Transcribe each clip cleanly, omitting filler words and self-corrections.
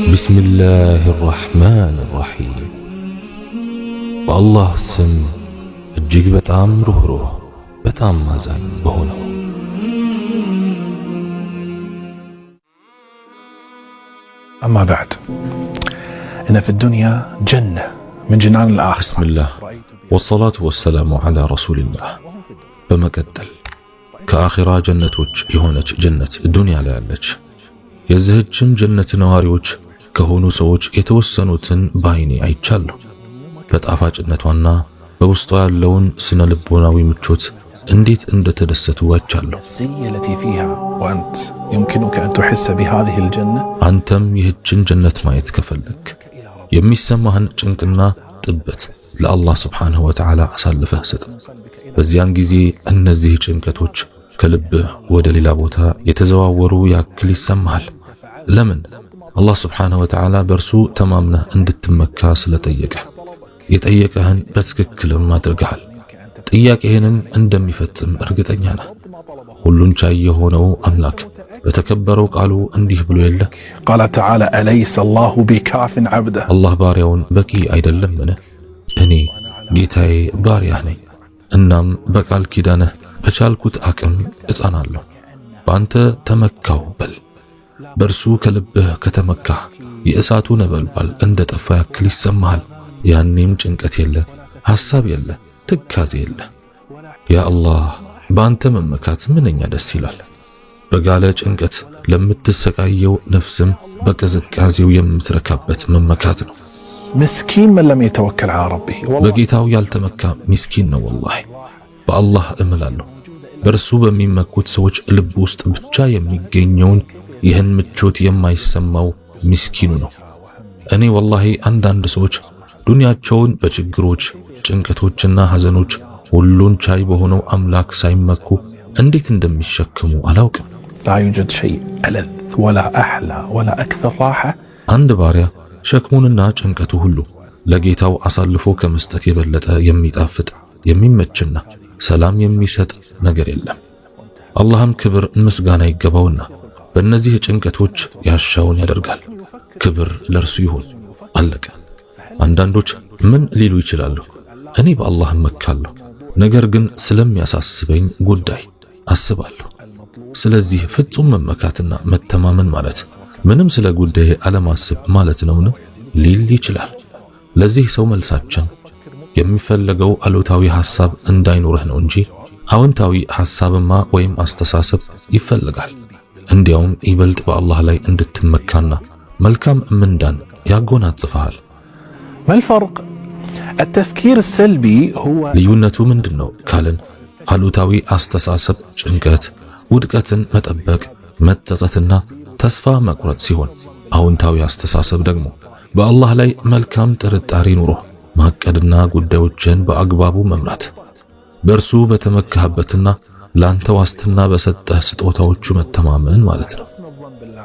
بسم الله الرحمن الرحيم والله سم እጅግ በጣም ሩህሩህ በጣም አዛኝ በሆነው أما بعد إن في الدنيا جنة من جنان الآخرة. بسم الله والصلاة والسلام على رسول الله. በመቀጠል ከአኺራ ጀነቶች የሆነች ጀነት ዱንያ ላይ አለች። የዚህችን ጀነት ነዋሪዎች ከሆኑ ሰዎች የተወሰኑትን ባይኔ አይቻለሁ። በጣፋጭነቷና በውስጧ ያለውን ስነ ልቦናዊ ምቾት እንዴት እንደተደሰቱ አይቻለሁ። አንተም ይህችን ጀነት ማየት ከፈለክ የሚሰማህን ጭንቅና ጥበት ለአላህ ስብሓንሁ ወተዓላ አሳልፈህ ስጥ። በዚያን ጊዜ እነዚህ ጭንቀቶች ከልብህ ወደ ሌላ ቦታ የተዘዋወሩ ያክል ይሰማሃል። ለምን? አላህ ስብሓንሁ ወተዓላ በእርሱ ተማምነህ እንድትመካ ስለጠየቀህ። የጠየቀህን በትክክልም አድርገሃል። ጥያቄህንም እንደሚፈጽም እርግጠኛ ነህ። ሁሉን ቻይ የሆነው አምላክ በተከበረው ቃሉ እንዲህ ብሎ የለ ቃለ ተዓላ አለይሰ አላሁ ቢካፊን ዐብደህ፣ አላህ ባሪያውን በቂ አይደለምን? እኔ ጌታዬ ባሪያህ ነኝ። እናም በቃል ኪዳንህ በቻልኩት አቅም እጸናለሁ። በአንተ ተመካው በል። በእርሱ ከልብህ ከተመካህ የእሳቱ ነበልባል እንደ ጠፋ ያክል ይሰማሃል። ያኔም ጭንቀት የለ፣ ሐሳብ የለ፣ ትካዜ የለ። ያ አላህ በአንተ መመካት ምንኛ ደስ ይላል። በጋለ ጭንቀት ለምትሰቃየው ነፍስም በቅዝቃዜው የምትረካበት መመካት ነው። ምስኪን መን ለም የተወከል ዐላ ረቢህ፣ በጌታው ያልተመካ ምስኪን ነው። ወላሂ በአላህ እምላለሁ በእርሱ በሚመኩት ሰዎች ልብ ውስጥ ብቻ የሚገኘውን ይህን ምቾት የማይሰማው ምስኪኑ ነው። እኔ ወላሂ አንዳንድ ሰዎች ዱንያቸውን በችግሮች ጭንቀቶችና ሐዘኖች ሁሉን ቻይ በሆነው አምላክ ሳይመኩ እንዴት እንደሚሸክሙ አላውቅም። ላ ዩጀድ ሸይ አለዝ ወላ አሕላ ወላ አክተር ራሓ። አንድ ባሪያ ሸክሙንና ጭንቀቱ ሁሉ ለጌታው አሳልፎ ከመስጠት የበለጠ የሚጣፍጥ የሚመችና ሰላም የሚሰጥ ነገር የለም። አላህም ክብር ምስጋና ይገባውና በእነዚህ ጭንቀቶች ያሻውን ያደርጋል። ክብር ለእርሱ ይሁን። አለቀ። አንዳንዶች ምን ሊሉ ይችላሉ? እኔ በአላህ እመካለሁ፣ ነገር ግን ስለሚያሳስበኝ ጉዳይ አስባለሁ። ስለዚህ ፍጹም መመካትና መተማመን ማለት ምንም ስለ ጉዳይ አለማሰብ ማለት ነውን? ሊል ይችላል። ለዚህ ሰው መልሳችን የሚፈለገው አሉታዊ ሐሳብ እንዳይኖርህ ነው እንጂ አዎንታዊ ሐሳብማ ወይም አስተሳሰብ ይፈልጋል። እንዲያውም ይበልጥ በአላህ ላይ እንድትመካና መልካም ምንዳን ያጎናጽፈሃል። መልፈርቅ التفكير السلبي هو ልዩነቱ ምንድነው ካልን አሉታዊ አስተሳሰብ ጭንቀት፣ ውድቀትን መጠበቅ፣ መጸጸትና ተስፋ መቁረጥ ሲሆን አዎንታዊ አስተሳሰብ ደግሞ በአላህ ላይ መልካም ጥርጣሬ ኑሮ ማቀድና ጉዳዮችን በአግባቡ መምራት፣ በእርሱ በተመካህበትና ላንተ ዋስትና በሰጠህ ስጦታዎቹ መተማመን ማለት ነው።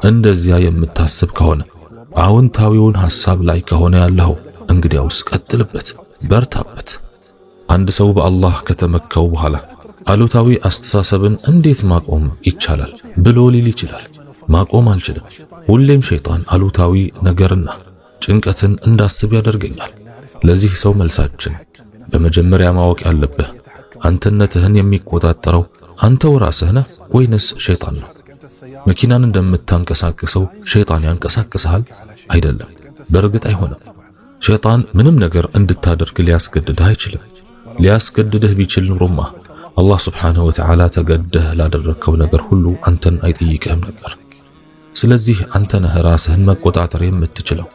እንደዚያ የምታስብ ከሆነ አዎንታዊውን ሐሳብ ላይ ከሆነ ያለው እንግዲያውስ ቀጥልበት፣ በርታበት። አንድ ሰው በአላህ ከተመካው በኋላ አሉታዊ አስተሳሰብን እንዴት ማቆም ይቻላል ብሎ ሊል ይችላል። ማቆም አልችልም። ሁሌም ሸይጣን አሉታዊ ነገርና ጭንቀትን እንዳስብ ያደርገኛል። ለዚህ ሰው መልሳችን በመጀመሪያ ማወቅ ያለብህ አንተነትህን የሚቆጣጠረው አንተው ራስህ ነህ ወይንስ ሸይጣን ነው? መኪናን እንደምታንቀሳቅሰው ሸይጣን ያንቀሳቅስሃል? አይደለም፣ በእርግጥ አይሆንም። ሸይጣን ምንም ነገር እንድታደርግ ሊያስገድድህ አይችልም። ሊያስገድድህ ቢችል ኑሮማ አላህ ስብሓንሁ ወተዓላ ተገደህ ላደረግከው ነገር ሁሉ አንተን አይጠይቅህም ነበር። ስለዚህ አንተ ነህ ራስህን መቆጣጠር የምትችለው።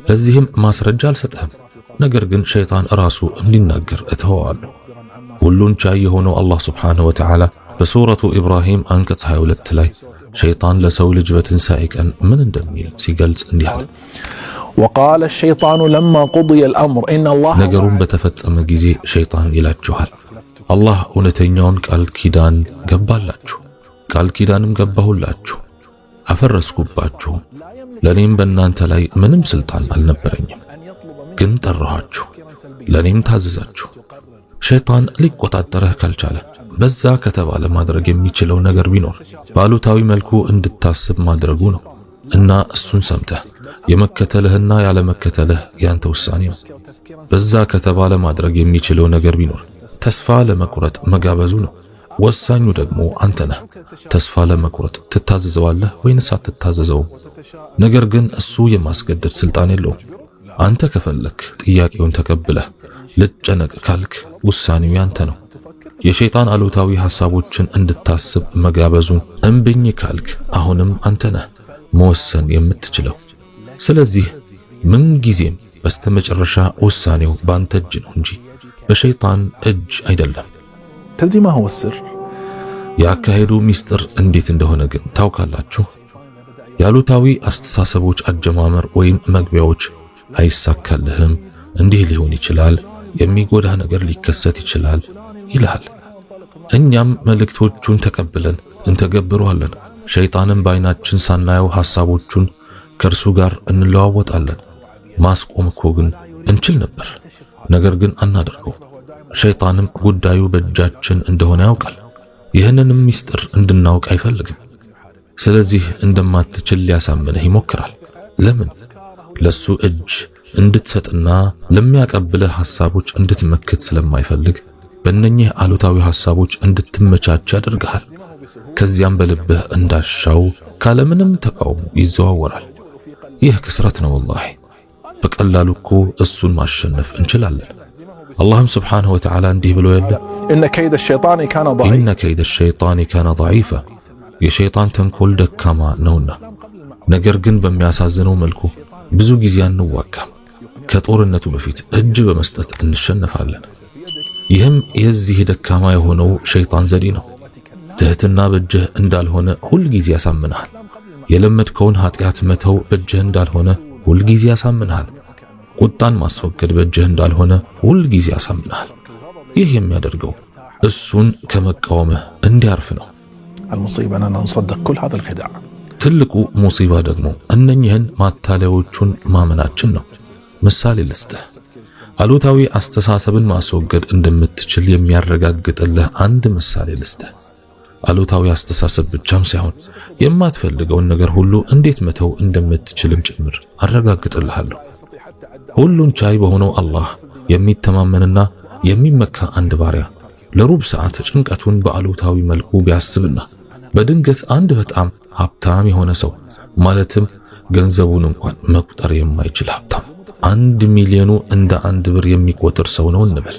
ለዚህም ማስረጃ አልሰጥህም፣ ነገር ግን ሸይጣን ራሱ እንዲናገር እተወዋለሁ። ሁሉን ቻይ የሆነው አላህ ስብሓንሁ ወተዓላ በሱረቱ ኢብራሂም አንቀጽ 22 ላይ ሸይጣን ለሰው ልጅ በትንሣኤ ቀን ምን እንደሚል ሲገልጽ እንዲህ አለ። وقال الشيطان لما قضي الأمر إن الله ነገሩን በተፈጸመ ጊዜ ሸይጣን ይላችኋል፣ አላህ እውነተኛውን ቃል ኪዳን ገባላችሁ፣ ቃል ኪዳንም ገባሁላችሁ፣ አፈረስኩባችሁ። ለኔም በእናንተ ላይ ምንም ስልጣን አልነበረኝም፣ ግን ጠራኋችሁ፣ ለኔም ታዘዛችሁ። ሸይጣን ሊቆጣጠረህ ካልቻለ በዛ ከተባለ ማድረግ የሚችለው ነገር ቢኖር ባሉታዊ መልኩ እንድታስብ ማድረጉ ነው። እና እሱን ሰምተህ የመከተልህና ያለመከተልህ ያንተ ውሳኔ ነው። በዛ ከተባለ ማድረግ የሚችለው ነገር ቢኖር ተስፋ ለመቁረጥ መጋበዙ ነው። ወሳኙ ደግሞ አንተ ነህ። ተስፋ ለመቁረጥ ትታዘዘዋለህ ወይንስ አትታዘዘውም? ነገር ግን እሱ የማስገደድ ስልጣን የለውም። አንተ ከፈለክ ጥያቄውን ተቀብለህ ልጨነቅ ካልክ ውሳኔው ያንተ ነው። የሸይጣን አሉታዊ ሐሳቦችን እንድታስብ መጋበዙን እምብኝ ካልክ አሁንም አንተ ነህ መወሰን የምትችለው። ስለዚህ ምን ጊዜም በስተመጨረሻ ውሳኔው ባንተ እጅ ነው እንጂ በሸይጣን እጅ አይደለም። تدري ما هو السر؟ ያካሄዱ ሚስጥር እንዴት እንደሆነ ግን ታውቃላችሁ? ያሉታዊ አስተሳሰቦች አጀማመር ወይም መግቢያዎች አይሳካልህም፣ እንዲህ ሊሆን ይችላል፣ የሚጎዳ ነገር ሊከሰት ይችላል ይላል። እኛም መልእክቶቹን ተቀብለን እንተገብረዋለን። ሸይጣንን በአይናችን ሳናየው ሐሳቦቹን ከእርሱ ጋር እንለዋወጣለን። ማስቆም እኮ ግን እንችል ነበር፣ ነገር ግን አናደርገው። ሸይጣንም ጉዳዩ በእጃችን እንደሆነ ያውቃል። ይህንንም ሚስጥር እንድናውቅ አይፈልግም። ስለዚህ እንደማትችል ሊያሳምንህ ይሞክራል። ለምን? ለሱ እጅ እንድትሰጥና ለሚያቀብልህ ሐሳቦች እንድትመክት ስለማይፈልግ በእነኚህ አሉታዊ ሐሳቦች እንድትመቻች ያደርግሃል። ከዚያም በልብህ እንዳሻው ካለምንም ተቃውሞ ይዘዋወራል። ይህ ክስረት ነው። ወላሂ በቀላሉ እኮ እሱን ማሸነፍ እንችላለን። አላህም ስብሓንሁ ወተዓላ እንዲህ ብሎ የለ ኢነ ከይደ ሸይጣን ካነ ضعيفا የሸይጣን ተንኮል ደካማ ነውና። ነገር ግን በሚያሳዝነው መልኩ ብዙ ጊዜ አንዋጋም። ከጦርነቱ በፊት እጅ በመስጠት እንሸነፋለን። ይህም የዚህ ደካማ የሆነው ሸይጣን ዘዴ ነው። ትህትና በእጅህ እንዳልሆነ ሁል ጊዜ ያሳምንሃል። የለመድከውን ኃጢአት መተው በእጅህ እንዳልሆነ ሁል ጊዜ ያሳምንሃል። ቁጣን ማስወገድ በእጅህ እንዳልሆነ ሁል ጊዜ ያሳምንሃል። ይህ የሚያደርገው እሱን ከመቃወምህ እንዲያርፍ ነው። المصيبة أننا نصدق كل هذا الخداع ትልቁ ሙሲባ ደግሞ እነኚህን ማታለያዎቹን ማመናችን ነው። ምሳሌ ልስጥህ። አሉታዊ አስተሳሰብን ማስወገድ እንደምትችል የሚያረጋግጥልህ አንድ ምሳሌ ልስጥህ። አሉታዊ አስተሳሰብ ብቻም ሳይሆን የማትፈልገውን ነገር ሁሉ እንዴት መተው እንደምትችልም ጭምር አረጋግጥልሃለሁ። ሁሉን ቻይ በሆነው አላህ የሚተማመንና የሚመካ አንድ ባሪያ ለሩብ ሰዓት ጭንቀቱን በአሉታዊ መልኩ ቢያስብና በድንገት አንድ በጣም ሀብታም የሆነ ሰው ማለትም ገንዘቡን እንኳን መቁጠር የማይችል ሀብታም 1 ሚሊዮኑ እንደ 1 ብር የሚቆጥር ሰው ነው እንበል።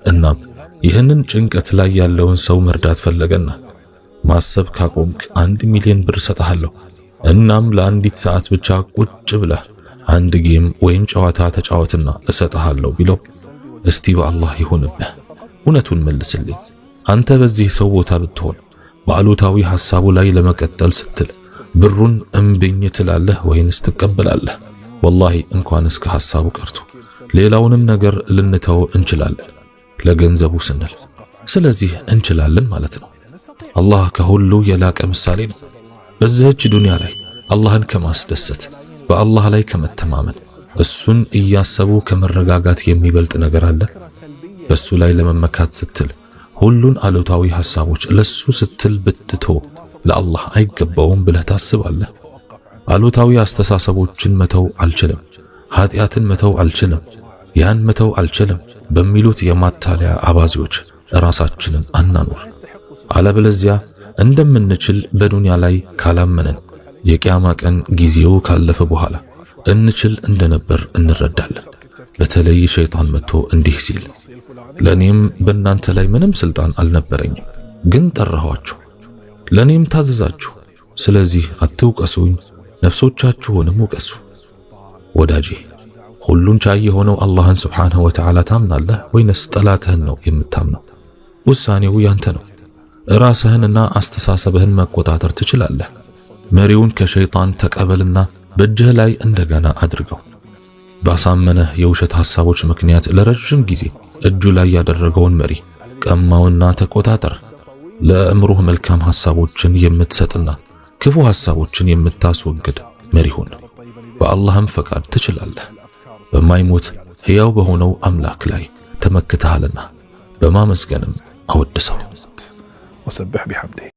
እናም ይህንን ጭንቀት ላይ ያለውን ሰው መርዳት ፈለገና ማሰብ ካቆምክ 1 ሚሊዮን ብር ሰጣለሁ፣ እናም ለአንዲት ሰዓት ብቻ ቁጭ ብለህ አንድ ጌም ወይም ጨዋታ ተጫወትና እሰጥሃለሁ ቢለው፣ እስቲ በአላህ ይሁንብህ እውነቱን መልስልኝ። አንተ በዚህ ሰው ቦታ ብትሆን በአሉታዊ ሐሳቡ ላይ ለመቀጠል ስትል ብሩን እምብኝ ትላለህ ወይንስ ትቀበላለህ? ወላሂ እንኳንስ ከሐሳቡ ቀርቶ ሌላውንም ነገር ልንተው እንችላለን ለገንዘቡ ስንል። ስለዚህ እንችላለን ማለት ነው። አላህ ከሁሉ የላቀ ምሳሌ ነው። በዚህች ዱንያ ላይ አላህን ከማስደሰት በአላህ ላይ ከመተማመን እሱን እያሰቡ ከመረጋጋት የሚበልጥ ነገር አለ? በሱ ላይ ለመመካት ስትል ሁሉን አሉታዊ ሐሳቦች ለሱ ስትል ብትቶ ለአላህ አይገባውም ብለህ ታስባለህ? አሉታዊ አስተሳሰቦችን መተው አልችልም፣ ኃጢአትን መተው አልችልም፣ ያን መተው አልችልም በሚሉት የማታለያ አባዚዎች ራሳችንን አናኑር። አለበለዚያ እንደምንችል በዱንያ ላይ ካላመንን የቂያማ ቀን ጊዜው ካለፈ በኋላ እንችል እንደነበር እንረዳለን። በተለይ ሸይጣን መጥቶ እንዲህ ሲል ለኔም በእናንተ ላይ ምንም ስልጣን አልነበረኝም፣ ግን ጠራኋችሁ፣ ለኔም ታዘዛችሁ። ስለዚህ አትውቀሱኝ፣ ነፍሶቻችሁንም ውቀሱ። ወዳጄ ሁሉን ቻይ የሆነው አላህን ሱብሓነሁ ወተዓላ ታምናለህ ወይንስ ጠላትህን ነው የምታምነው? ውሳኔው ያንተ ነው። ራስህንና አስተሳሰብህን መቆጣጠር ትችላለህ። መሪውን ከሸይጣን ተቀበልና በእጅህ ላይ እንደገና አድርገው። ባሳመነህ የውሸት ሐሳቦች ምክንያት ለረጅም ጊዜ እጁ ላይ ያደረገውን መሪ ቀማውና ተቆጣጠር። ለእምሩህ መልካም ሐሳቦችን የምትሰጥና ክፉ ሐሳቦችን የምታስወግድ መሪ ሁን። በአላህም ፈቃድ ትችላለህ። በማይሞት ሕያው በሆነው አምላክ ላይ ተመክተሃልና በማመስገንም አወድሰው። وسبح بحمده